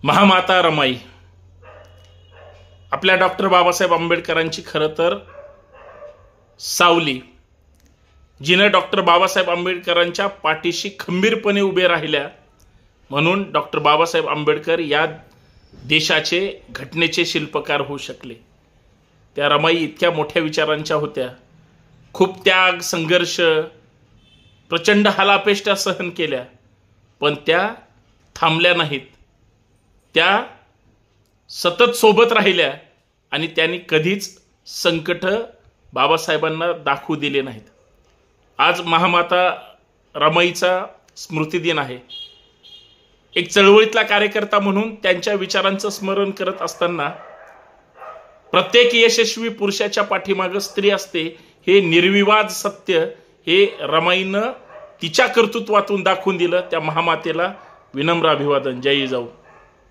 महामाता रमाई आपल्या डॉक्टर बाबासाहेब आंबेडकरांची खरं तर सावली, जिने डॉक्टर बाबासाहेब आंबेडकरांच्या पाठीशी खंबीरपणे उभे राहिल्या म्हणून डॉक्टर बाबासाहेब आंबेडकर या देशाचे घटनेचे शिल्पकार होऊ शकले। त्या रमाई इतक्या मोठ्या विचारांच्या होत्या, खूप त्याग संघर्ष प्रचंड हालापेष्टा सहन केल्या, पण त्या थांबल्या नाहीत। त्या सतत सोबत राहिल्या आणि त्यांनी कधीच संकट बाबासाहेबांना दाखवू दिले नाहीत। आज महामाता रमाईचा स्मृती दिन आहे। एक चळवळीतला कार्यकर्ता म्हणून त्यांच्या विचारांचं स्मरण करत असताना प्रत्येक यशस्वी पुरुषाच्या पाठीमागे स्त्री असते हे निर्विवाद सत्य हे रमाईनं तिच्या कर्तृत्वातून दाखवून दिलं। त्या महामातेला विनम्र अभिवादन। जय जिजाऊ।